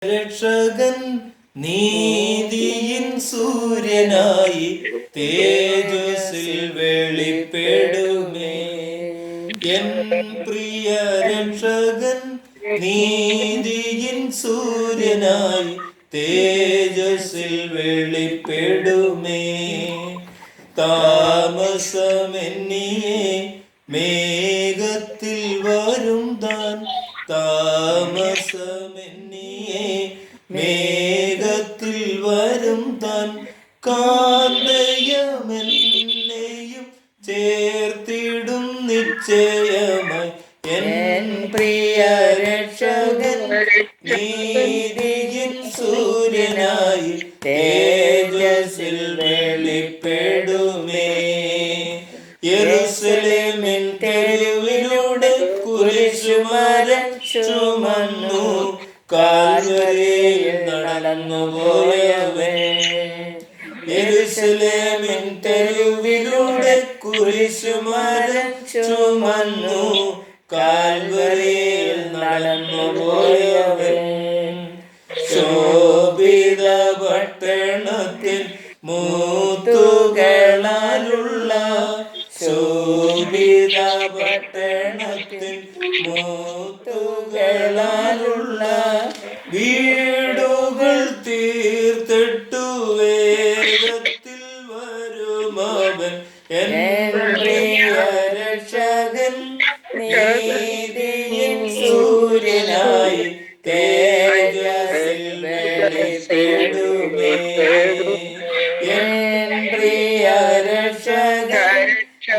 രക്ഷകൻ നീതിയിൻ സൂര്യനായി തേജസ്സിൽ വെളിപ്പെടുമേ. എൻ പ്രിയ രക്ഷകൻ നീതിയിൻ സൂര്യനായി തേജസ്സിൽ വെളിപ്പെടുമേ. താമസമെന്നിയെ മേഘത്തിൽ വരും താൻ, താമസമെന്നിയെ മേഘത്തിൽ വരും താൻ. കാന്തയമെന്നെയും ചേർത്തിടും നിശ്ചയമായി. എൻ പ്രിയ രക്ഷകൻ നീതിയിൻ സൂര്യനായി തേജസ്സിൽ വെളിപ്പെടുമേ. യെരൂശലേമിൻ തെരുവിലൂടെ കുരിശുമരം ചുമന്നു കാൽവരിയിൽ നടന്നുപോയവൻ. യെരൂശലേമിൻ തെരുവിലൂടെ കുരിശുമരം ചുമന്നു കാൽവരിയിൽ നടന്നുപോയവൻ. ശോഭിത പട്ടണത്തിൽ മൂത്തുകളാലുള്ള, ശോഭിത പട്ടണത്തിൽ മൂത്തുകളാലുള്ള വീടുകൾ തീർത്തിട്ടു വേഗത്തിൽ വരുമവൻ. എൻ പ്രിയ രക്ഷകൻ നീതിയിൻ സൂര്യനായി തേജസ്സിൽ വെളിപ്പെടുമേ. എൻ പ്രിയ രക്ഷകൻ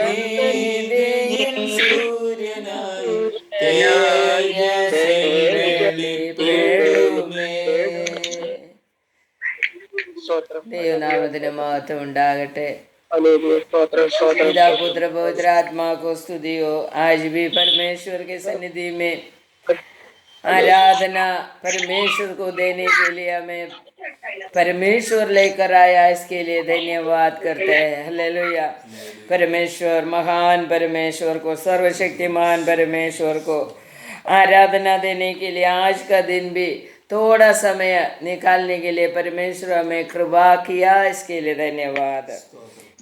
നീതിയിൻ സൂര്യനായി തേജസ്സിൽ വെളിപ്പെടുമേ. ദൈവനാമത്തിന് മഹത്വം ഉണ്ടാകട്ടെ. पिता पुत्र पवित्र आत्मा को स्तुति हो। आज भी परमेश्वर के सन्निधि में आराधना परमेश्वर को देने के लिए हमें परमेश्वर लेकर आया, इसके लिए धन्यवाद करते हैं। हालेलुया। परमेश्वर, महान परमेश्वर को, सर्वशक्तिमान परमेश्वर को आराधना देने के लिए आज का दिन भी थोड़ा समय निकालने के लिए परमेश्वर हमें कृपा किया, इसके लिए धन्यवाद।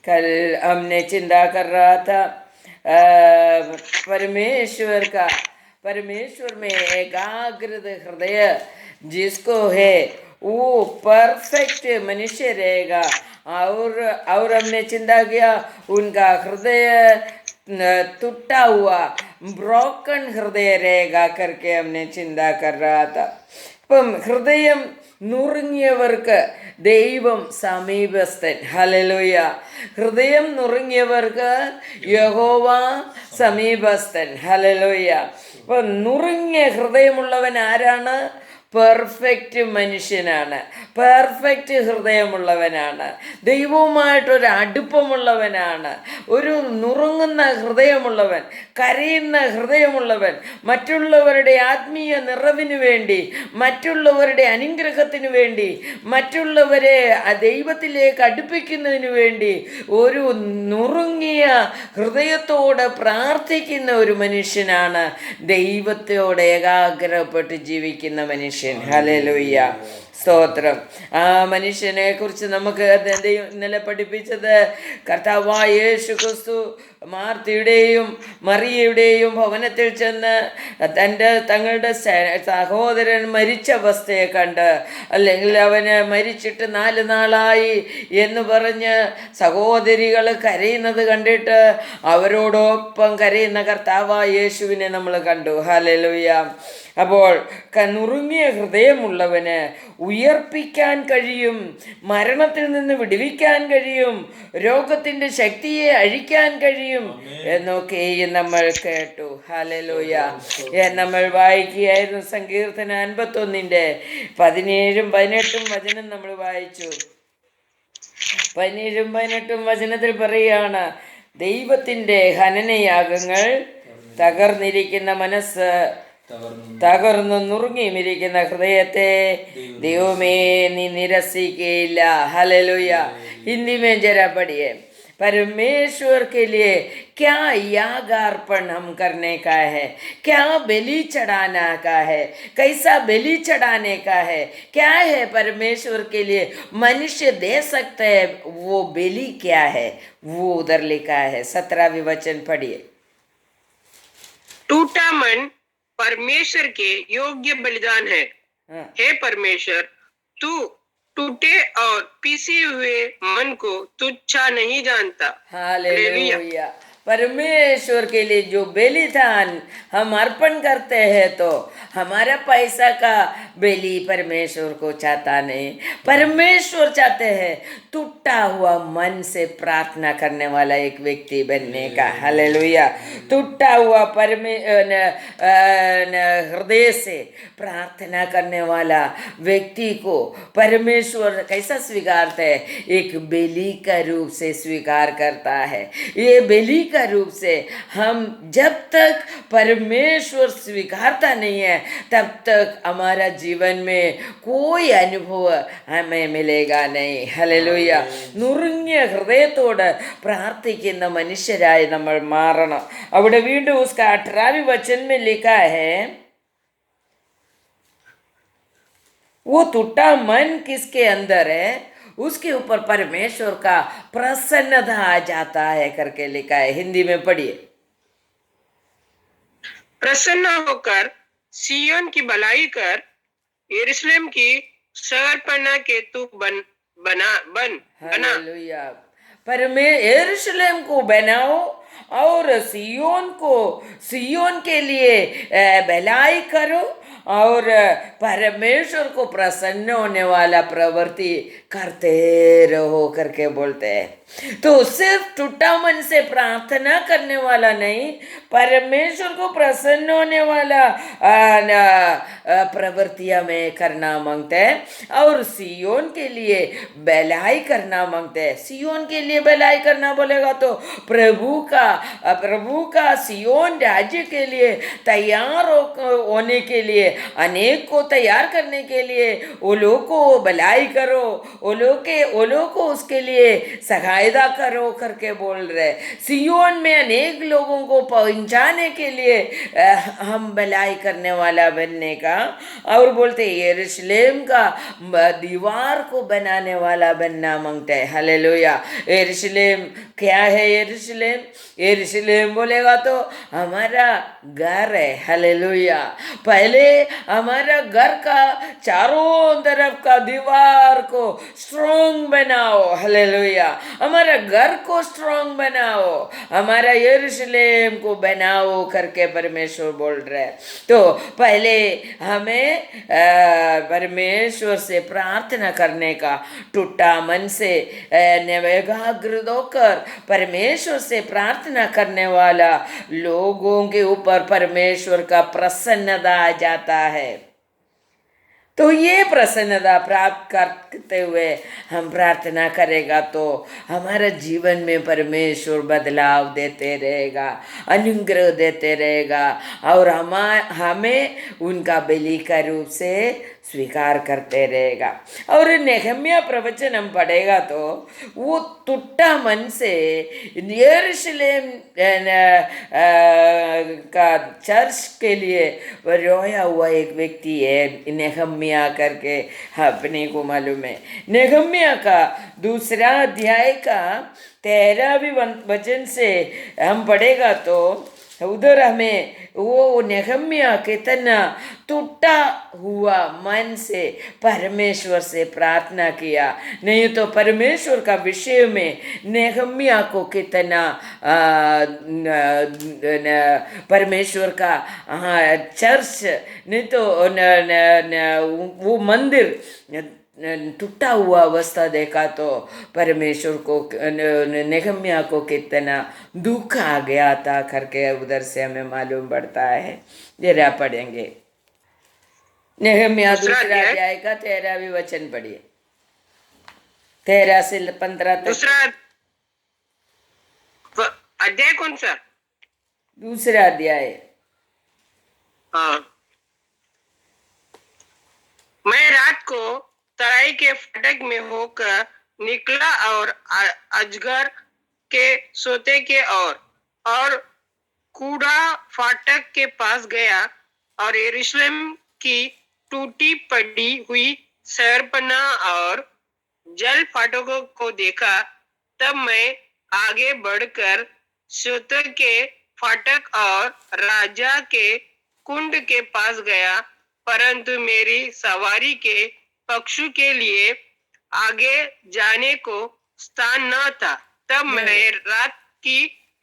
कल हमने चिंता कर रहा था परमेश्वर का, परमेश्वर में एकाग्रत हृदय जिसको है वो परफेक्ट मनुष्य रहेगा। और हमने चिंता किया उनका हृदय टूटा हुआ ब्रोकन हृदय रहेगा करके हमने चिंता कर रहा था। അപ്പം ഹൃദയം നുറുങ്ങിയവർക്ക് ദൈവം സമീപസ്ഥൻ. ഹല്ലേലൂയ. ഹൃദയം നുറുങ്ങിയവർക്ക് യഹോവ സമീപസ്ഥൻ. ഹല്ലേലൂയ. അപ്പം നുറുങ്ങിയ ഹൃദയമുള്ളവൻ ആരാണ്? പെർഫെക്റ്റ് മനുഷ്യനാണ്, പെർഫെക്റ്റ് ഹൃദയമുള്ളവനാണ്, ദൈവവുമായിട്ടൊരു അടുപ്പമുള്ളവനാണ്. ഒരു നുറുങ്ങുന്ന ഹൃദയമുള്ളവൻ, കരയുന്ന ഹൃദയമുള്ളവൻ, മറ്റുള്ളവരുടെ ആത്മീയ നിറവിന് വേണ്ടി, മറ്റുള്ളവരുടെ അനുഗ്രഹത്തിന് വേണ്ടി, മറ്റുള്ളവരെ ദൈവത്തിലേക്ക് അടുപ്പിക്കുന്നതിന് വേണ്ടി ഒരു നുറുങ്ങിയ ഹൃദയത്തോടെ പ്രാർത്ഥിക്കുന്ന ഒരു മനുഷ്യനാണ് ദൈവത്തോട് ഏകാഗ്രപ്പെട്ട് ജീവിക്കുന്ന മനുഷ്യൻ. ഹല്ലേലൂയ, സ്തോത്രം. ആ മനുഷ്യനെ കുറിച്ച് നമുക്ക് ഇന്നലെ പഠിപ്പിച്ചത് കർത്താവായ യേശു ക്രിസ്തു മാർത്തയുടെയും മറിയയുടെയും ഭവനത്തിൽ ചെന്ന് തങ്ങളുടെ സഹോദരൻ മരിച്ച അവസ്ഥയെ കണ്ട്, അല്ലെങ്കിൽ അവന് മരിച്ചിട്ട് 4 നാളായി എന്ന് പറഞ്ഞ് സഹോദരികൾ കരയുന്നത് കണ്ടിട്ട് അവരോടൊപ്പം കരയുന്ന കർത്താവായ യേശുവിനെ നമ്മൾ കണ്ടു. ഹല്ലേലൂയ. അപ്പോൾ നുറുങ്ങിയ ഹൃദയമുള്ളവന് ഉയർപ്പിക്കാൻ കഴിയും, മരണത്തിൽ നിന്ന് വിടുവിക്കാൻ കഴിയും, രോഗത്തിൻ്റെ ശക്തിയെ അഴിക്കാൻ കഴിയും എന്നൊക്കെ നമ്മൾ കേട്ടു. ഹല്ലേലൂയ. നമ്മൾ വായിക്കുകയായിരുന്നു സങ്കീർത്തനം 51 17 18 വചനം നമ്മൾ വായിച്ചു. 17 18 വചനത്തിൽ പറയുകയാണ്, ദൈവത്തിൻ്റെ ഹനനയാഗങ്ങൾ തകർന്നിരിക്കുന്ന മനസ്സ്, തകർന്നു നുറുങ്ങിയിരിക്കുന്ന ഹൃദയത്തെ ദൈവമേ നീ നിരസിക്കുകയില്ല. ഹല്ലേലൂയ. हिंदी में जरा पढ़िए। परमेश्वर के लिए क्या याग अर्पण हम करने का है, क्या बलि चढ़ाना का है, कैसा बलि चढ़ाने का है, क्या है परमेश्वर के लिए मनुष्य दे सकते हैं, वो बलि क्या है, वो उधर लिखा है। 17वें वचन पढ़िए। टूटा मन परमेश्वर के योग्य बलिदान है। हाँ। हे परमेश्वर, तू टूटे और पीसे हुए मन को तुच्छा नहीं जानता। हालेलुया। हालेलुया। परमेश्वर के लिए जो बलिदान हम अर्पण करते हैं, तो हमारा पैसा का बलि परमेश्वर को चाहता नहीं। परमेश्वर चाहते हैं टूटा हुआ मन से प्रार्थना करने वाला एक व्यक्ति बनने का। हालेलुया। टूटा हुआ हृदय से प्रार्थना करने वाला व्यक्ति को परमेश्वर कैसा स्वीकारते है? एक बलि का रूप से स्वीकार करता है। ये बलि का रूप से हम जब तक परमेश्वर स्वीकारता नहीं है, तब तक हमारा जीवन में कोई अनुभव हमें मिलेगा नहीं. ഹല്ലേലൂയ. നുറുങ്ങിയ ഹൃദയത്തോട് പ്രാർത്ഥിക്കുന്ന മനുഷ്യരായി നമ്മൾ മാറണം. അവിടെ വീണ്ടും उसका 18वें वचन में लिखा है, वो टूटा मन किसके अंदर है, उसके ऊपर परमेश्वर का प्रसन्नता आ जाता है करके लिखा है. हिंदी में पढ़िए. प्रसन्न होकर सिय्योन की भलाई कर, यरूशलेम की शहरपनाह के तू बना. हालेलुया. पर मैं यरूशलेम को बनाओ और सियोन के लिए भलाई करो और परमेश्वर को प्रसन्न होने वाला प्रवृत्ति करते रहो करके बोलते हैं. तो सिर्फ टूटा मन से प्रार्थना करने वाला नहीं, परमेश्वर को प्रसन्न होने वाला प्रवृत्तियां में करना मांगते हैं और सियोन के लिए भलाई करना मांगते हैं. सियोन के लिए भलाई करना बोलेगा तो प्रभु का सियोन राज्य के लिए तैयार होने के लिए, अनेक को तैयार करने के लिए वो लोग को भलाई करो, वो लोग को उसके लिए सहायता करो करके बोल रहे. सियोन में अनेक लोगों को पहुंचाने के लिए हम भलाई करने वाला बनने का, और बोलते यरूशलेम का दीवार को बनाने वाला बनना मांगते हैं. हालेलुया. यरूशलेम क्या है? यरूशलेम बोलेगा तो हमारा घर है. हालेलुया. पहले हमारा घर का चारों तरफ का दीवार को स्ट्रॉन्ग बनाओ. हालेलुया. हमारा घर को स्ट्रॉन्ग बनाओ, हमारा यरूशलेम को बनाओ करके परमेश्वर बोल रहे हैं. तो पहले हमें परमेश्वर से प्रार्थना करने का, टूटा मन से एकाग्र होकर परमेश्वर से प्रार्थना करने वाला लोगों के ऊपर परमेश्वर का प्रसन्नता आ जाता है. तो ये प्रसन्नता प्राप्त करते हुए हम प्रार्थना करेगा तो हमारा जीवन में परमेश्वर बदलाव देते रहेगा, अनुग्रह देते रहेगा और हमें उनका बलि का रूप से स्वीकार करते रहेगा. और नेहम्या प्रवचन हम पढ़ेगा तो वो टूटा मन से यरूशलेम का चर्च के लिए रोया हुआ एक व्यक्ति है, नेहम्या करके अपने को मालूम है. नेहम्या का 2 अध्याय का 13वें वचन से हम पढ़ेगा तो उधर हमें वो नेहम्या कितना टूटा हुआ मन से परमेश्वर से प्रार्थना किया. नहीं तो परमेश्वर का विषय में नेहम्या को कितना परमेश्वर का चर्च, नहीं तो वो मंदिर टूटा हुआ अवस्था देखा तो परमेश्वर को, नेहम्या को कितना दुख आ गया था करके उधर से हमें मालूम पड़ता है. जरा पढ़ेंगे नेहम्या 2 अध्याय का 13वें वचन पढ़िए. 13 से 15 तक. दूसरा अध्याय कौन सा? 2 अध्याय. हाँ. मैं रात को तराई के फाटक में होकर निकला और अजगर के सोते के और कूड़ा फाटक के पास गया और यरूशलेम की टूटी पड़ी हुई शहरपना और जल फाटकों को देखा। तब मैं आगे बढ़कर सोते के फाटक और राजा के कुंड के पास गया, परंतु मेरी सवारी के पक्षु के लिए आगे जाने को स्थान न था। तब मैं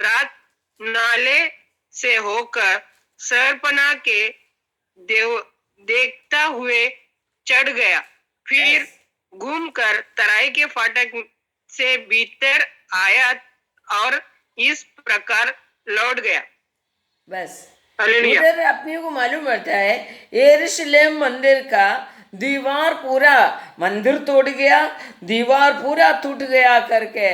रात नाले से होकर शहरपनाह के देखता हुए चढ़ गया, फिर घूमकर तराई के फाटक से भीतर आया और इस प्रकार लौट गया। बस हालेलुया। उधर अपने को मालूम पड़ता है यरूशलेम मंदिर का दीवार पूरा, मंदिर तोड़ गया, दीवार पूरा टूट गया करके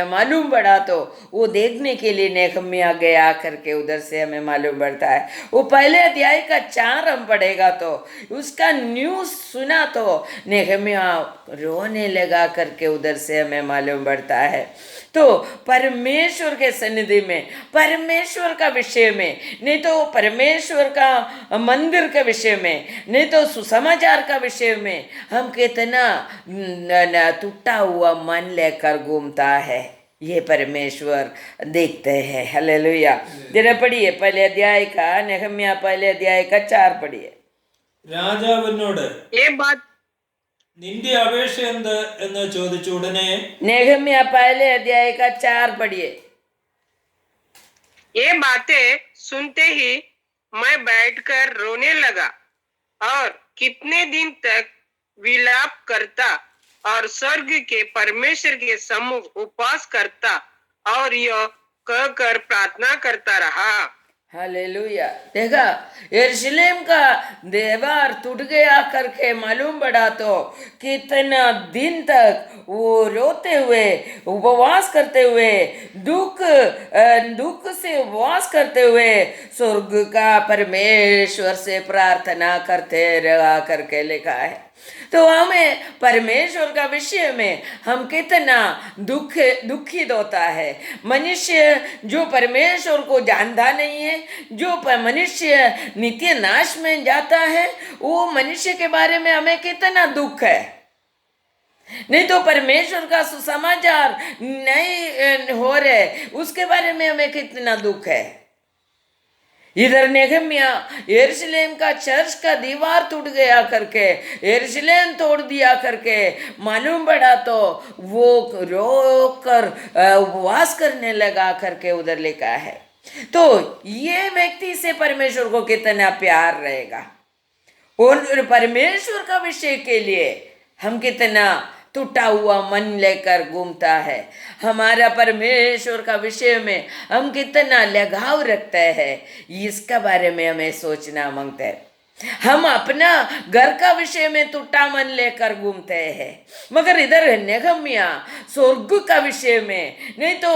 मालूम पड़ा। तो वो देखने के लिए नेहम्याह गया करके उधर से हमें मालूम पड़ता है। वो पहले अध्याय का 4 हम पढ़ेगा तो उसका न्यूज़ सुना तो नेहम्याह रोने लगा करके उधर से हमें मालूम पड़ता है। तो परमेश्वर के सन्निधि में, परमेश्वर का विषय में, नहीं तो परमेश्वर का मंदिर के विषय में, नहीं तो सुसमाचार का विषय में हम कितना टूटा हुआ मन लेकर घूमता है, ये परमेश्वर देखते हैं। हालेलुया। जरा पढ़िए पहले अध्याय का, नेहम्याह पहले अध्याय का 4 पढ़िए। രാജാവിനോട് ये बात നിന്റെ അപേക്ഷ എന്ത് എന്ന് ചോദിച്ചു. ഉടനെ नेहम्याह पहले अध्याय का 4 पढ़िए। ये बातें सुनते ही मैं बैठकर रोने लगा और कितने दिन तक विलाप करता और स्वर्ग के परमेश्वर के सम्मुख उपवास करता और यह कहकर प्रार्थना करता रहा। हालेलुया। देखा यरूशलेम का दीवार टूट गया करके मालूम पड़ा तो कितना दिन तक वो रोते हुए, उपवास करते हुए, दुख से उपवास करते हुए स्वर्ग का परमेश्वर से प्रार्थना करते रहा करके लिखा है। तो हमें परमेश्वर का विषय में हम कितना दुखित होता है। मनुष्य जो परमेश्वर को जानता नहीं है, जो मनुष्य नित्य नाश में जाता है, वो मनुष्य के बारे में हमें कितना दुख है। नहीं तो परमेश्वर का सुसमाचार नहीं हो रहे, उसके बारे में हमें कितना दुख है। इधर नेहम्याह यरूशलेम का चर्च का दीवार टूट गया करके, यरूशलेम तोड़ दिया करके मालूम पड़ा तो वो रोकर उपवास करने लगा करके उधर लिखा है। तो ये व्यक्ति से परमेश्वर को कितना प्यार रहेगा, और परमेश्वर का विषय के लिए हम कितना टूटा हुआ मन लेकर घूमता है। हमारा परमेश्वर का विषय में हम कितना लगाव रखते हैं, इसका बारे में हमें सोचना मांगते हैं। हम अपना घर का विषय में टूटा मन लेकर घूमते हैं, मगर इधर नेहम्याह स्वर्ग का विषय में, नहीं तो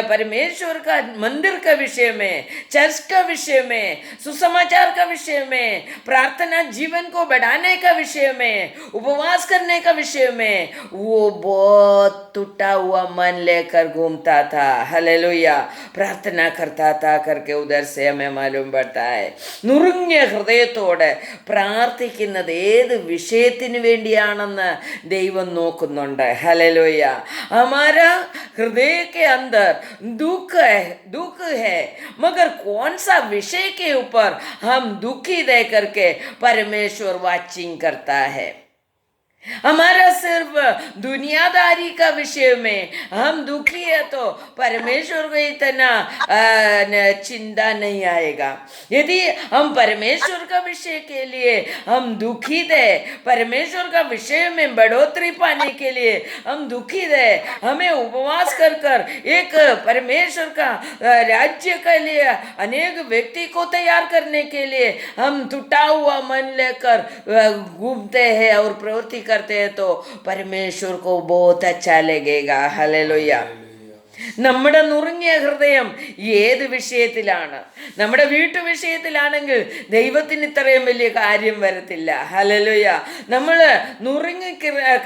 परमेश्वर का मंदिर का विषय में, चर्च का विषय में, सुसमाचार का विषय में, प्रार्थना जीवन को बढ़ाने का विषय में, उपवास करने का विषय में वो बहुत टूटा हुआ मन लेकर घूमता था। हालेलुया। प्रार्थना करता था करके उधर से हमें मालूम पड़ता है। നുറുങ്ങിയ ഹൃദയത്തോടെ പ്രാർത്ഥിക്കുന്നത് ഏത് വിഷയത്തിന് വേണ്ടിയാണെന്ന് ദൈവം നോക്കുന്നുണ്ട്। ഹല്ലേലൂയ। हमारा हृदय के अंदर दुख है, मगर कौन सा विषय के ऊपर हम दुखी दे करके परमेश्वर वाचिंग करता है। हमारा सिर्फ दुनियादारी का विषय में हम दुखी है तो परमेश्वर को इतना चिंता नहीं आएगा। यदि हम परमेश्वर का विषय के लिए हम दुखी दे, परमेश्वर का विषय में बढ़ोतरी पाने के लिए हम दुखी दे, हमें उपवास कर कर एक परमेश्वर का राज्य के लिए अनेक व्यक्ति को तैयार करने के लिए हम टूटा हुआ मन लेकर घूमते हैं और प्रवृत्ति करते हैं तो परमेश्वर को बहुत अच्छा लगेगा। हालेलुया। നമ്മുടെ നുറുങ്ങിയ ഹൃദയം ഏത് വിഷയത്തിലാണ്? നമ്മുടെ വീട്ടു വിഷയത്തിലാണെങ്കിൽ ദൈവത്തിന് ഇത്രയും വലിയ കാര്യം വരത്തില്ല. ഹല്ലേലൂയ. നമ്മൾ നുറുങ്ങി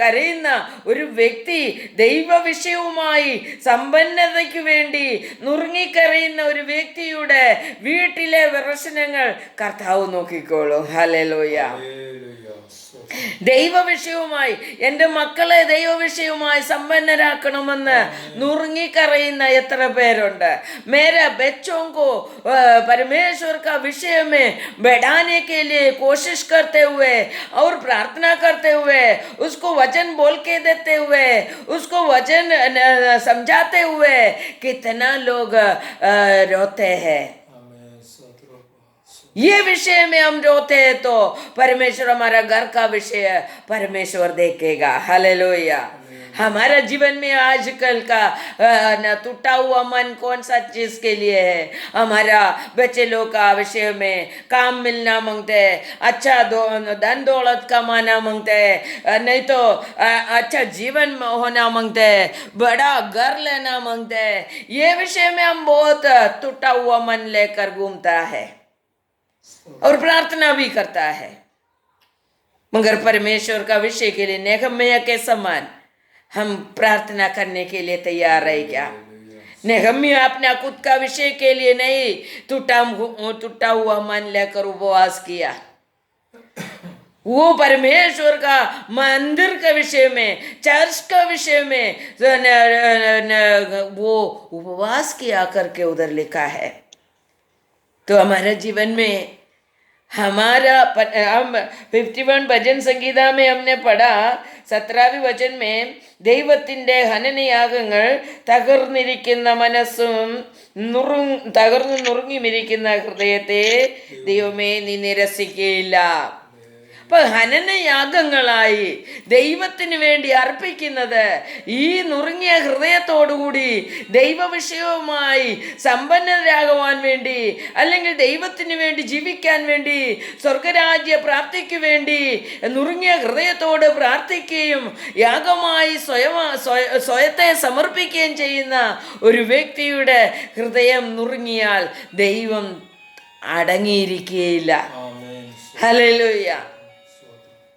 കരയുന്ന ഒരു വ്യക്തി ദൈവ വിഷയവുമായി സമ്പന്നതയ്ക്ക് വേണ്ടി നുറുങ്ങിക്കരയുന്ന ഒരു വ്യക്തിയുടെ വീട്ടിലെ പ്രശ്നങ്ങൾ കർത്താവ് നോക്കിക്കോളും. ഹല്ലേലൂയ. ദൈവവിഷയവുമായി, എൻ്റെ മക്കളെ ദൈവവിഷയവുമായി സമ്പന്നരാക്കണമെന്ന് നുറുങ്ങിക്കറിയുന്ന എത്ര പേരുണ്ട്. മേരാ बच्चों को परमेश्वर का विषय में बढ़ाने के लिए कोशिश करते हुए और प्रार्थना करते हुए, उसको वचन बोल के देते हुए, उसको वचन समझाते हुए कितना लोग रोते हैं। ये विषय में हम रोते हैं तो परमेश्वर हमारा घर का विषय परमेश्वर देखेगा। हालेलुया। हमारा जीवन में आजकल का टूटा हुआ मन कौन सा चीज के लिए है? हमारा बच्चे लोग का विषय में काम मिलना मांगते हैं, अच्छा धन दौलत कमाना मांगते हैं, नहीं तो अच्छा जीवन होना मांगते हैं, बड़ा घर लेना मांगते हैं। ये विषय में हम बहुत टूटा हुआ मन लेकर घूमता है और प्रार्थना भी करता है, मगर परमेश्वर का विषय के लिए नेहम्याह के समान हम प्रार्थना करने के लिए तैयार है क्या? नेहम्याह अपना खुद का विषय के लिए नहीं, टूटा हुआ मन लेकर उपवास किया। वो परमेश्वर का मंदिर के विषय में, चर्च का विषय में वो उपवास किया करके उधर लिखा है। तो हमारे जीवन में हमारा हम 51 भजन संगीता में हमने पढ़ा 17वीं वचन में, ദൈവത്തിൻ്റെ ഹനനയാഗങ്ങൾ തകർന്നിരിക്കുന്ന മനസ്സും തകർന്നു നുറുങ്ങിമിരിക്കുന്ന ഹൃദയത്തെ ദൈവമേ നീ നിരസിക്കുകയില്ല. അപ്പൊ ഹനനയാഗങ്ങളായി ദൈവത്തിന് വേണ്ടി അർപ്പിക്കുന്നത് ഈ നുറുങ്ങിയ ഹൃദയത്തോടുകൂടി ദൈവവിഷയവുമായി സമ്പന്നരാകുവാൻ വേണ്ടി, അല്ലെങ്കിൽ ദൈവത്തിന് വേണ്ടി ജീവിക്കാൻ വേണ്ടി, സ്വർഗരാജ്യ പ്രാപ്തിക്ക് വേണ്ടി നുറുങ്ങിയ ഹൃദയത്തോട് പ്രാർത്ഥിക്കുകയും യാഗമായി സ്വയത്തെ സമർപ്പിക്കുകയും ചെയ്യുന്ന ഒരു വ്യക്തിയുടെ ഹൃദയം നുറുങ്ങിയാൽ ദൈവം അടങ്ങിയിരിക്കുകയില്ല. ഹല്ലേലൂയ.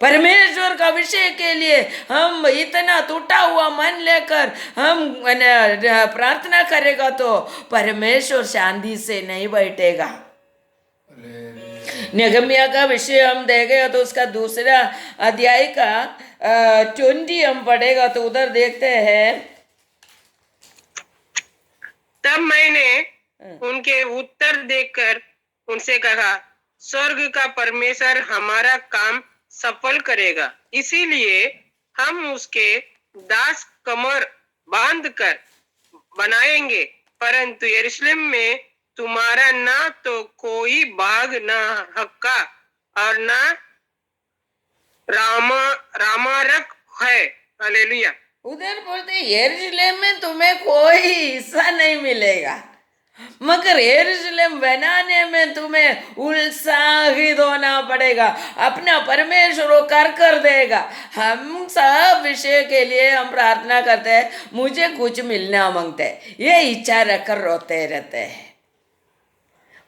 परमेश्वर का विषय के लिए हम इतना टूटा हुआ मन लेकर हम प्रार्थना करेगा तो परमेश्वर शांति से नहीं बैठेगा। नेहम्याह का विषय हम देखेगा तो उसका दूसरा अध्याय का 20 हम पढ़ेगा तो उधर देखते हैं। तब मैंने उनके उत्तर देकर उनसे कहा, स्वर्ग का परमेश्वर हमारा काम सफल करेगा, इसीलिए हम उसके दास कमर बांध कर बनाएंगे, परंतु यरूशलेम में तुम्हारा ना तो कोई भाग, ना हक्का और ना रामारक है। हालेलुया। उधर बोलते यरूशलेम में तुम्हें कोई हिस्सा नहीं मिलेगा, मगर यरूशलेम बनाने में तुम्हें उत्साहित होना पड़ेगा। अपना परमेश्वर वो कर देगा। हम सब विषय के लिए हम प्रार्थना करते हैं, मुझे कुछ मिलना मांगते हैं, ये इच्छा रखकर रोते रहते हैं।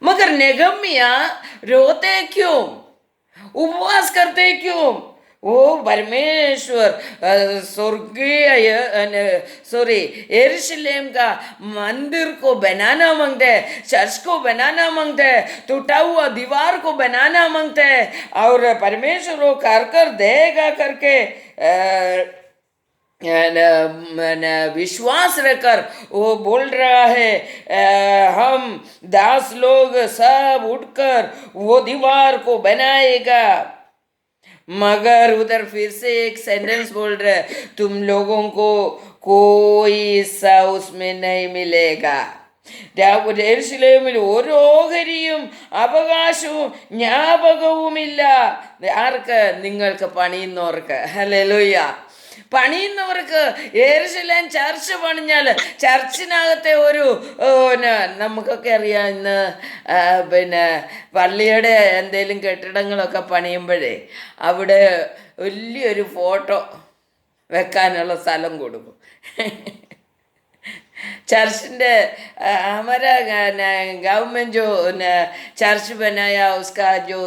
मगर नेहम्याह रोते क्यों, उपवास करते क्यों? वो परमेश्वर यरूशलेम का मंदिर को बनाना मांगते हैं, चर्च को बनाना मांगते हैं, टूटा हुआ दीवार को बनाना मांगते हैं, और परमेश्वर वो कर देगा करके विश्वास रखकर वो बोल रहा है। हम दास लोग सब उठकर वो दीवार को बनाएगा, मगर उधर फिर से एक सेंटेंस बोल रहे हैं, तुम लोगों को कोई हिस्सा उसमें नहीं मिलेगा. യെരൂശലേമിൽ ഓരോ ഓഹരിയും അവകാശവും ജ്ഞാപകവുമില്ല. ആർക്ക്? നിങ്ങൾക്ക് പണിയുന്നവർക്ക്. ഹല്ലേലൂയ. പണിയുന്നവർക്ക് യെരൂശലേം ചർച്ച് പണിഞ്ഞാൽ ചർച്ചിനകത്തെ ഒരു നമുക്കൊക്കെ അറിയാം, ഇന്ന് പള്ളിയുടെ എന്തെങ്കിലും കെട്ടിടങ്ങളൊക്കെ പണിയുമ്പോഴേ അവിടെ വലിയൊരു ഫോട്ടോ വെക്കാനുള്ള സ്ഥലം കൊടുക്കും. चर्च हमारा गवर्नमेंट जो चर्च बनाया, उसका जो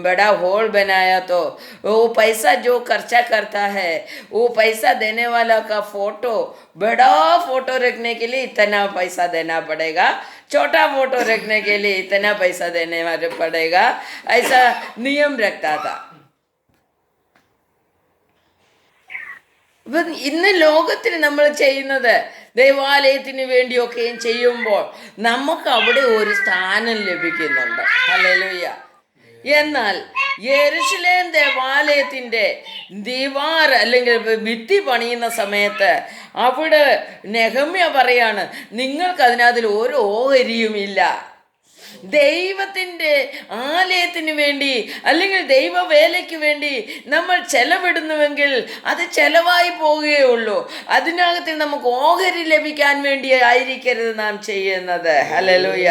बड़ा हॉल बनाया, तो वो पैसा जो खर्चा करता है, वो पैसा देने वाला का फोटो, बड़ा फोटो रखने के लिए इतना पैसा देना पड़ेगा, छोटा फोटो रखने के लिए इतना पैसा देने वाले पड़ेगा, ऐसा नियम रखता था. അപ്പം ഇന്ന് ലോകത്തിൽ നമ്മൾ ചെയ്യുന്നത് ദൈവാലയത്തിന് വേണ്ടിയൊക്കെയും ചെയ്യുമ്പോൾ നമുക്ക് അവിടെ ഒരു സ്ഥാനം ലഭിക്കുന്നുണ്ട്. ഹല്ലേലൂയ. എന്നാൽ യെരൂശലേം ദേവാലയത്തിൻ്റെ ദിവാർ അല്ലെങ്കിൽ ഭിത്തി പണിയുന്ന സമയത്ത് അവിടെ നെഹമ്യ പറയാണ്, നിങ്ങൾക്കതിനകത്തിൽ ഒരു ഓഹരിയുമില്ല. ദൈവത്തിൻ്റെ ആലയത്തിന് വേണ്ടി അല്ലെങ്കിൽ ദൈവവേലയ്ക്ക് വേണ്ടി നമ്മൾ ചെലവിടുന്നുവെങ്കിൽ അത് ചെലവായി പോവുകയുള്ളൂ. അതിനകത്ത് നമുക്ക് ഓഹരി ലഭിക്കാൻ വേണ്ടി ആയിരിക്കരുത് നാം ചെയ്യുന്നത്. ഹല്ലേലൂയ.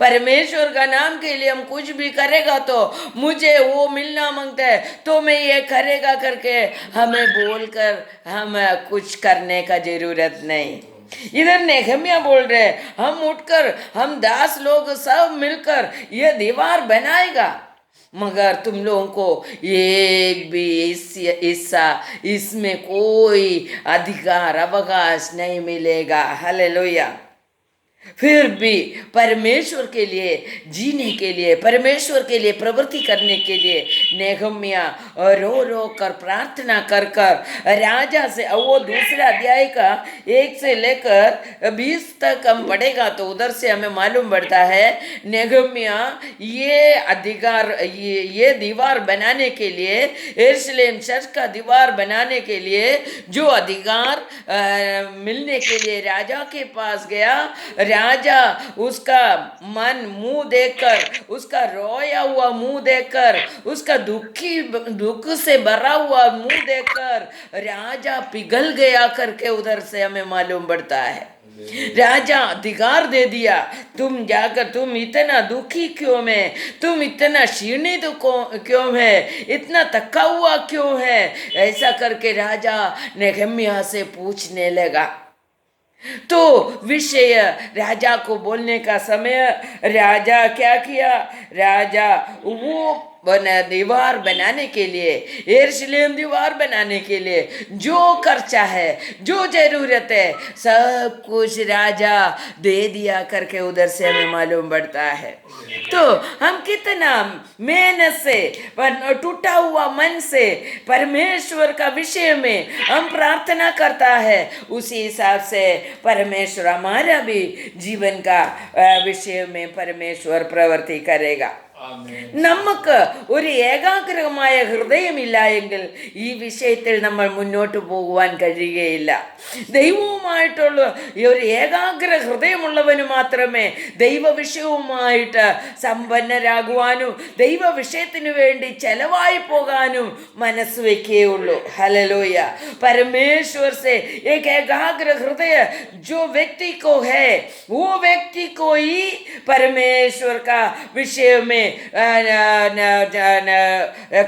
परमेश्वर का नाम के लिए हम कुछ भी करेगा तो मुझे वो मिलना मांगते तो मैं ये करेगा करके हमें बोलकर हम कुछ करने का जरूरत नहीं. इधर नेहम्या बोल रहे, हम उठकर हम 10 लोग सब मिलकर ये दीवार बनाएगा, मगर तुम लोगों को एक भी हिस्सा इसमें कोई अधिकार अवकाश नहीं मिलेगा. हालेलुया. फिर भी परमेश्वर के लिए जीने के लिए, परमेश्वर के लिए प्रवृत्ति करने के लिए नेहम्या रो रो कर प्रार्थना कर कर राजा से, वो दूसरे अध्याय का 1 से लेकर 20 तक हम पढ़ेगा तो उधर से हमें मालूम पड़ता है नेहम्या ये अधिकार, ये दीवार बनाने के लिए, यरूशलेम चर्च का दीवार बनाने के लिए जो अधिकार मिलने के लिए राजा के पास गया. राजा उसका मुंह देखकर, उसका रोया हुआ मुंह देखकर, उसका दुख से भरा हुआ मुंह देखकर राजा पिघल गया करके उधर से हमें मालूम पड़ता है. राजा अधिकार दे दिया, तुम जाकर तुम इतना दुखी क्यों है, तुम इतना क्षीणित क्यों है, इतना थका हुआ क्यों है, ऐसा करके राजा नेहम्या से पूछने लगा. तो विषय राजा को बोलने का समय राजा क्या किया, राजा वो दीवार बनाने के लिए, यरूशलेम दीवार बनाने के लिए जो खर्चा है, जो जरूरत है, सब कुछ राजा दे दिया करके उधर से हमें मालूम पड़ता है. तो हम कितना मेहनत से, टूटा हुआ मन से परमेश्वर का विषय में हम प्रार्थना करता है, उसी हिसाब से परमेश्वर हमारा भी जीवन का विषय में परमेश्वर प्रवृत्ति करेगा. നമുക്ക് ഒരു ഏകാഗ്രമായ ഹൃദയമില്ല എങ്കിൽ ഈ വിഷയത്തിൽ നമ്മൾ മുന്നോട്ട് പോകുവാൻ കഴിയുകയില്ല. ദൈവവുമായിട്ടുള്ള ഈ ഒരു ഏകാഗ്ര ഹൃദയമുള്ളവന് മാത്രമേ ദൈവവിഷയവുമായിട്ട് സമ്പന്നരാകുവാനും ദൈവവിഷയത്തിന് വേണ്ടി ചെലവായി പോകാനും മനസ്സ് വയ്ക്കുകയുള്ളൂ. ഹല്ലേലൂയ. परमेश्वर से एक एकाग्र हृदय जो व्यक्ति को है, वो व्यक्ति को ही परमेश्वर का विषय में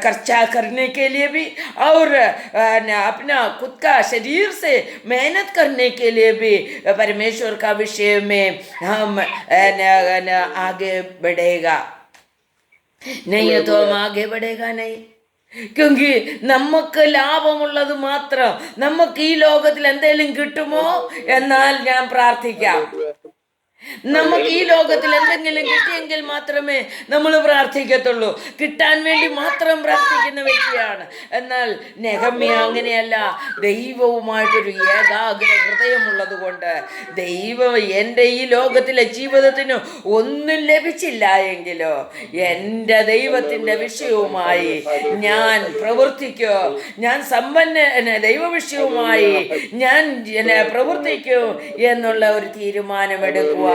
खर्चा करने के लिए भी और अपना खुद का शरीर से मेहनत करने के लिए भी परमेश्वर का विषय में हम आगे बढ़ेगा. नहीं तो हम आगे बढ़ेगा नहीं. क्योंकि നമുക്ക് ലാഭമുള്ളത് മാത്രം, നമുക്ക് ഈ ലോകത്തിൽ എന്തെങ്കിലും കിട്ടുമോ എന്നാൽ ഞാൻ പ്രാർത്ഥിക്കാം. നമുക്ക് ഈ ലോകത്തിൽ എന്തെങ്കിലും കിട്ടിയെങ്കിൽ മാത്രമേ നമ്മൾ പ്രാർത്ഥിക്കത്തുള്ളൂ. കിട്ടാൻ വേണ്ടി മാത്രം പ്രാർത്ഥിക്കുന്ന വ്യക്തിയാണ്. എന്നാൽ നെഹമ്യ അങ്ങനെയല്ല. ദൈവവുമായിട്ടൊരു ഏകാഗ്ര ഹൃദയമുള്ളത് കൊണ്ട് ദൈവം എൻ്റെ ഈ ലോകത്തിലെ ജീവിതത്തിന് ഒന്നും ലഭിച്ചില്ല എങ്കിലോ എൻ്റെ ദൈവത്തിൻ്റെ വിഷയവുമായി ഞാൻ പ്രവർത്തിക്കോ, ഞാൻ ദൈവവിഷയവുമായി ഞാൻ പ്രവർത്തിക്കൂ എന്നുള്ള ഒരു തീരുമാനമെടുക്കുക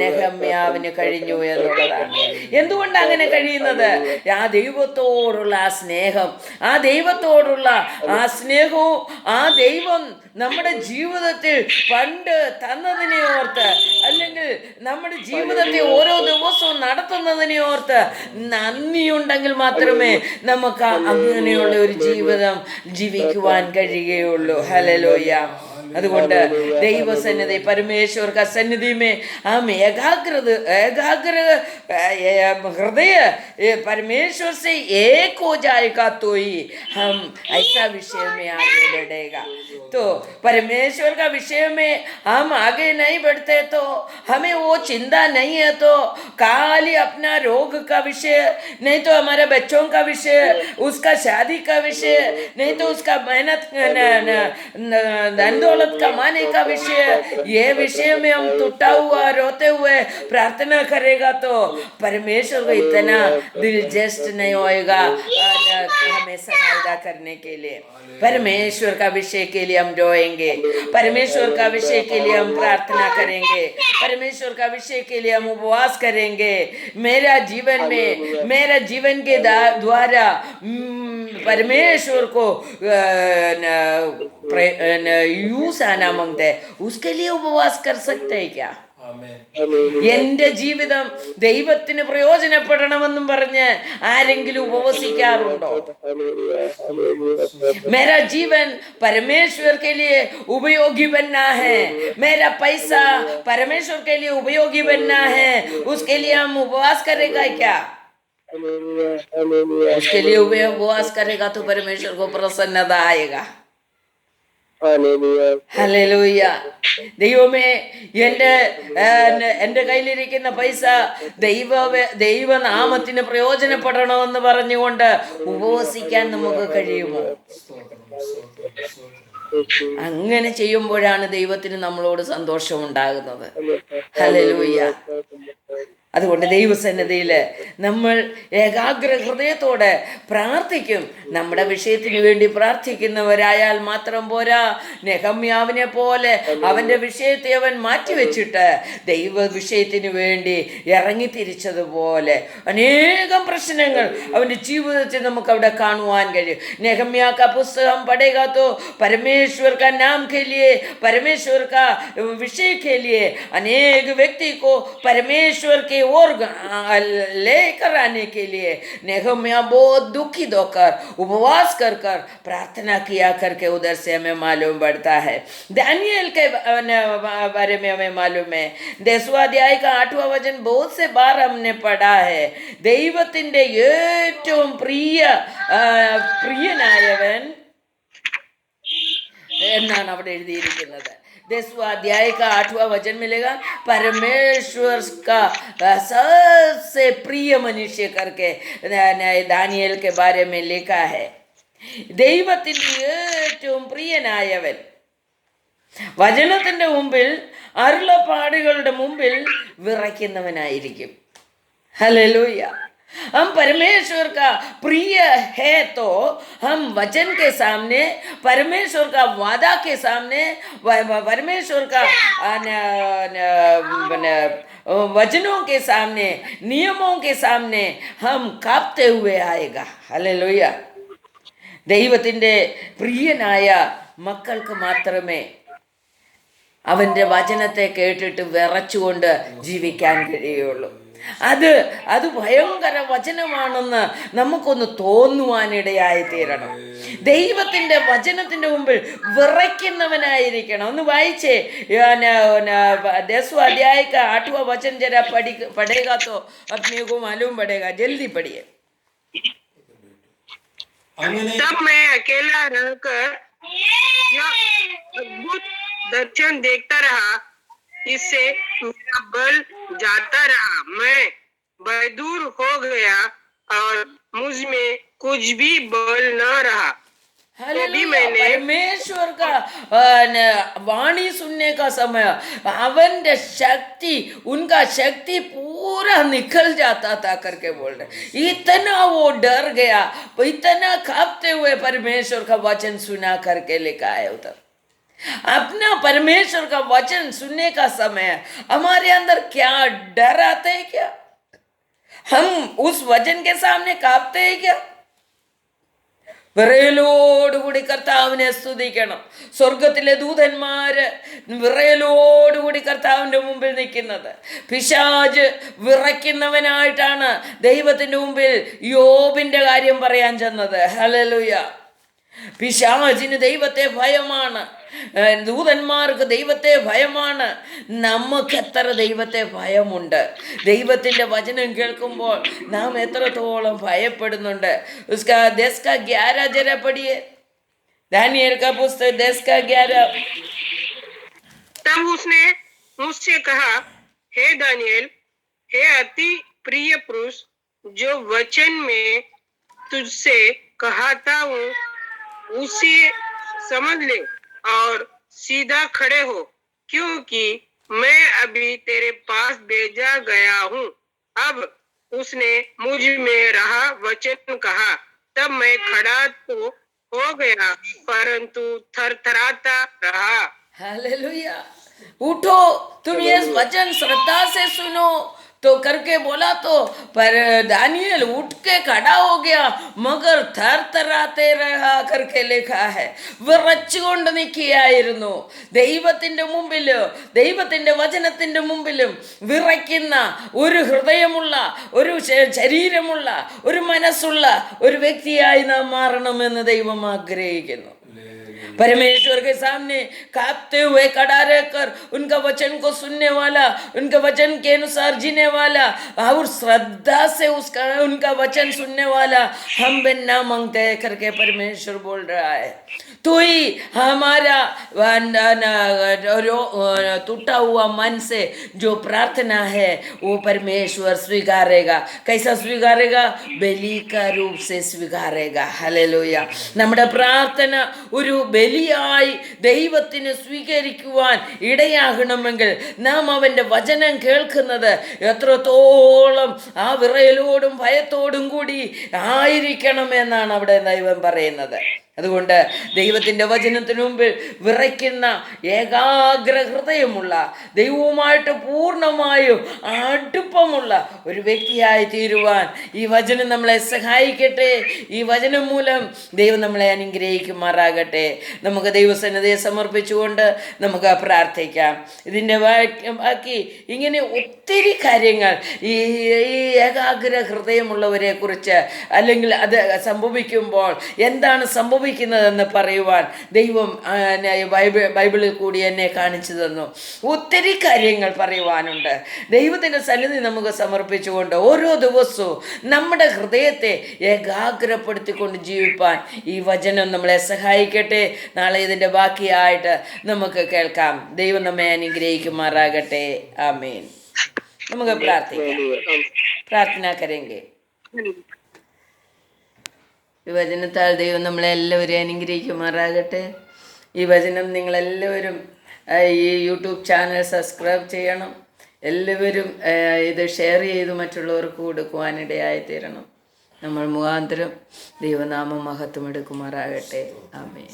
നെഹമ്യാവിന് കഴിഞ്ഞു എന്നുള്ളതാണ്. എന്തുകൊണ്ടാണ് അങ്ങനെ കഴിയുന്നത്? ആ ദൈവത്തോടുള്ള ആ സ്നേഹം, ആ ദൈവത്തോടുള്ള ആ സ്നേഹവും ആ ദൈവം നമ്മുടെ ജീവിതത്തിൽ പണ്ട് തന്നതിനെ ഓർത്ത്, അല്ലെങ്കിൽ നമ്മുടെ ജീവിതത്തെ ഓരോ ദിവസവും നടത്തുന്നതിനെ ഓർത്ത് നന്ദിയുണ്ടെങ്കിൽ മാത്രമേ നമുക്ക് അങ്ങനെയുള്ള ഒരു ജീവിതം ജീവിക്കുവാൻ കഴിയുകയുള്ളൂ. ഹല്ലേലൂയ. അതുകൊണ്ട് ദൈവസന്നിധി परमेश्वर का सन्निधि में हम एकाग्र हृदय परमेश्वर से एक हो जाएगा तो ही हम ऐसा विषय में आगे बढ़ेगा। तो परमेश्वर का विषय में हम आगे नहीं बढ़ते तो हमें वो चिंता नहीं है, तो खाली अपना रोग का विषय, नहीं तो हमारे बच्चों का विषय, उसका शादी का विषय, नहीं तो उसका मेहनत धन दौलत कमाने का विषय, ये विषय में हम टूटा हुआ रोते हुए प्रार्थना करेगा तो परमेश्वर को इतना दिलचस्प नहीं होएगा हमें सहायता करने के लिए। परमेश्वर का विषय के लिए हम रोएंगे, परमेश्वर का विषय के लिए हम प्रार्थना करेंगे, परमेश्वर का विषय के लिए हम उपवास करेंगे। मेरा जीवन के द्वारा परमेश्वर को यूज आना मांगते हैं, उसके लिए उपवास कर सकते हैं क्या? എന്റെ ജീവിതം ദൈവത്തിന് പ്രയോജനപ്പെടണമെന്നും പറഞ്ഞ് ആരെങ്കിലും ഉപവസിക്കാറുണ്ടോ? मेरा जीवन परमेश्वर के लिए उपयोगी बनना है, मेरा पैसा परमेश्वर के लिए उपयोगी बनना है, उसके लिए हम उपवास करेगा क्या? उसके लिए उपवास करेगा तो परमेश्वर को प्रसन्नता आएगा। ഹല്ലേലൂയ. ദൈവമേ, എൻ്റെ കയ്യിലിരിക്കുന്ന പൈസ ദൈവനാമത്തിന് പ്രയോജനപ്പെടണമെന്ന് പറഞ്ഞുകൊണ്ട് ഉപവസിക്കാൻ നമുക്ക് കഴിയുമോ? അങ്ങനെ ചെയ്യുമ്പോഴാണ് ദൈവത്തിന് നമ്മളോട് സന്തോഷമുണ്ടാകുന്നത്. ഹല്ലേലൂയ. അതുകൊണ്ട് ദൈവസന്നിധിയിൽ നമ്മൾ ഏകാഗ്ര ഹൃദയത്തോടെ പ്രാർത്ഥിക്കും. നമ്മുടെ വിഷയത്തിന് വേണ്ടി പ്രാർത്ഥിക്കുന്നവരായാൽ മാത്രം പോരാ, നെഹമ്യാവിനെ പോലെ അവൻ്റെ വിഷയത്തെ അവൻ മാറ്റിവെച്ചിട്ട് ദൈവ വിഷയത്തിന് വേണ്ടി ഇറങ്ങിത്തിരിച്ചതുപോലെ അനേകം പ്രശ്നങ്ങൾ അവൻ്റെ ജീവിതത്തിൽ നമുക്ക് അവിടെ കാണുവാൻ കഴിയും. നെഹമ്യാ का पुस्तक पढ़ेगा तो परमेश्वर का नाम के लिए, परमेश्वर का विषय के लिए अनेक व्यक्ति को परमेश्वर के और लेकर आने के लिए नेहम्या बहुत दुखी होकर उपवास कर प्रार्थना किया करके उधर से हमें मालूम पड़ता है। दानियल के बारे में हमें मालूम है, 10वां अध्याय का 8वां वचन बहुत से बार हमने पढ़ा है. ദൈവത്തിന്റെ ഏറ്റവും പ്രിയനായവൻ എന്നാണ് അവിടെ എഴുതിയിരിക്കുന്നത്. 10वां अध्याय का 8वां वचन मिलेगा, परमेश्वर का सबसे प्रिय मनुष्य करके दानियल के बारे में लिखा है. ദൈവത്തിന്റെ ഏറ്റവും പ്രിയനായവൻ വചനത്തിന്റെ മുമ്പിൽ, അരുളപ്പാടുകളുടെ മുമ്പിൽ വിറയ്ക്കുന്നവനായിരിക്കും. ഹല്ലേലൂയ. हम परमेश्वर का प्रिय है तो हम वचन के सामने, परमेश्वर का वादा के सामने, परमेश्वर का वचनों के सामने, नियमों के सामने हम कांपते हुए आएगा. ഹല്ലേലൂയ. ദൈവത്തിൻ്റെ പ്രിയനായ മക്കൾക്ക് മാത്രമേ അവൻ്റെ വചനത്തെ കേട്ടിട്ട് വിറച്ചുകൊണ്ട് ജീവിക്കാൻ കഴിയുള്ളൂ. അത് ഭയങ്കര വചനമാണെന്ന് നമുക്കൊന്ന് തോന്നുവാനിടയായി തീരണം. ദൈവത്തിൻ്റെ വചനത്തിൻ്റെ മുമ്പിൽ വിറയ്ക്കുന്നവനായിരിക്കണം. ഒന്ന് വായിച്ചേ, 10वां अध्याय का 8वां वचन जरा पढ़ेगा तो अपने को मालूम पड़ेगा. जल्दी पढ़िए. तब मैं अकेला रहकर यह अद्भुत दर्शन देखता रहा, इससे मेरा बल जाता रहा, मैं बदूर हो गया और मुझ में कुछ भी बल न रहा. परमेश्वर का वाणी सुनने का समय അവന്റെ शक्ति, उनका शक्ति पूरा निकल जाता था करके बोल रहे. इतना वो डर गया, इतना कांपते हुए परमेश्वर का वचन सुना करके लिखा है उधर. अपना परमेश्वर का वचन सुनने का समय हमारे अंदर क्या डर आते हैं? क्या हम उस वचन के सामने कांपते हैं? क्या വിറയലോടുകൂടി കർത്താവിനെ സ്തുതിക്കണം. സ്വർഗത്തിലെ ദൂതന്മാര് വിറയലോടുകൂടി കർത്താവിൻ്റെ മുമ്പിൽ നിൽക്കുന്നത്. പിശാച് വിറയ്ക്കുന്നവനായിട്ടാണ് ദൈവത്തിൻ്റെ മുമ്പിൽ യോബിൻ്റെ കാര്യം പറയാൻ ചെന്നത്. ഹല്ലേലൂയ. പിശാചിന് ദൈവത്തെ ഭയമാണ്, ദൂതന്മാർക്ക് ദൈവത്തെ ഭയമാണ്. നമുക്ക് എത്ര ദൈവത്തെ ഭയമുണ്ട്? ദൈവത്തിൻ്റെ വചനം കേൾക്കുമ്പോൾ നാം എത്രത്തോളം ഭയപ്പെടുന്നുണ്ട്. ഉസ്കാ 10:11 जरा पढ़िए, दानियल का पुस्तक 10:11। तब उसने मुझसे कहा, हे दानियल, हे अति प्रिय पुरुष, जो वचन में तुझसे कहता हूँ उसे समझ ले और सीधा खड़े हो, क्योंकि मैं अभी तेरे पास भेजा गया हूँ। अब उसने मुझ में रहा वचन कहा, तब मैं खड़ा तो हो गया, परंतु थरथराता रहा। हालेलुया। उठो, तुम ये वचन श्रद्धा से सुनो तो करके बोला तो, पर दानियल उठ के खड़ा हो गया, मगर थर थराते रहा करके लिखा है. വിറച്ചുകൊണ്ട് നിൽക്കുകയായിരുന്നു. ദൈവത്തിൻ്റെ മുമ്പിലും ദൈവത്തിൻ്റെ വചനത്തിൻ്റെ മുമ്പിലും വിറയ്ക്കുന്ന ഒരു ഹൃദയമുള്ള, ഒരു ശരീരമുള്ള, ഒരു മനസ്സുള്ള ഒരു വ്യക്തിയായി നാം മാറണമെന്ന് ദൈവം ആഗ്രഹിക്കുന്നു. परमेश्वर के सामने कांपते हुए खड़ा रहकर उनका वचन को सुनने वाला, उनके वचन के अनुसार जीने वाला और श्रद्धा से उसका उनका वचन सुनने वाला हम बिना मांगते करके परमेश्वर बोल रहा है. तो ही हमारा टूटा हुआ मन से जो प्रार्थना है वो परमेश्वर स्वीकारेगा. कैसा स्वीकारेगा? बलि का रूप से स्वीकारेगा. हालेलुया. നമ്മുടെ പ്രാർത്ഥന ഒരു ബലിയായി ദൈവത്തിന് സ്വീകരിക്കുവാൻ ഇടയാകണമെങ്കിൽ നാം അവൻ്റെ വചനം കേൾക്കുന്നത് എത്രത്തോളം ആ വിറയലോടും ഭയത്തോടും കൂടി ആയിരിക്കണം എന്നാണ് അവിടെ ദൈവം പറയുന്നത്. അതുകൊണ്ട് ദൈവത്തിൻ്റെ വചനത്തിന് മുമ്പിൽ വിറയ്ക്കുന്ന ഏകാഗ്ര ഹൃദയമുള്ള, ദൈവവുമായിട്ട് പൂർണ്ണമായും അടുപ്പമുള്ള ഒരു വ്യക്തിയായി തീരുവാൻ ഈ വചനം നമ്മളെ സഹായിക്കട്ടെ. ഈ വചനം മൂലം ദൈവം നമ്മളെ അനുഗ്രഹിക്കുമാറാകട്ടെ. നമുക്ക് ദൈവസന്നിധിയെ സമർപ്പിച്ചുകൊണ്ട് നമുക്ക് പ്രാർത്ഥിക്കാം. ഇതിൻ്റെ ബാക്കി ഇങ്ങനെ ഒത്തിരി കാര്യങ്ങൾ ഈ ഏകാഗ്ര ഹൃദയമുള്ളവരെ കുറിച്ച്, അല്ലെങ്കിൽ അത് സംഭവിക്കുമ്പോൾ എന്താണ് സംഭവിക്കുന്നതെന്ന് പറയുവാൻ ദൈവം ബൈബിളിൽ കൂടി എന്നെ കാണിച്ചു തന്നു. ഒത്തിരി കാര്യങ്ങൾ പറയുവാനുണ്ട്. ദൈവത്തിൻ്റെ സന്നിധി നമുക്ക് സമർപ്പിച്ചുകൊണ്ട് ഓരോ ദിവസവും നമ്മുടെ ഹൃദയത്തെ ഏകാഗ്രപ്പെടുത്തിക്കൊണ്ട് ജീവിപ്പാൻ ഈ വചനം നമ്മളെ സഹായിക്കട്ടെ. നാളെ ഇതിൻ്റെ ബാക്കിയായിട്ട് നമുക്ക് കേൾക്കാം. ദൈവം നമ്മെ അനുഗ്രഹിക്കുമാറാകട്ടെ. ആമേൻ. നമുക്ക് പ്രാർത്ഥിക്കാം. പ്രാർത്ഥന കരേങ്കെ. ഈ വചനത്താൽ ദൈവം നമ്മളെല്ലാവരും അനുഗ്രഹിക്കുമാറാകട്ടെ. ഈ വചനം നിങ്ങളെല്ലാവരും ഈ യൂട്യൂബ് ചാനൽ സബ്സ്ക്രൈബ് ചെയ്യണം. എല്ലാവരും ഇത് ഷെയർ ചെയ്ത് മറ്റുള്ളവർക്ക് കൊടുക്കുവാനിടയായി തീരണം. നമ്മൾ മുഖാന്തരം ദൈവനാമം മഹത്വം എടുക്കുമാറാകട്ടെ. ആമേൻ.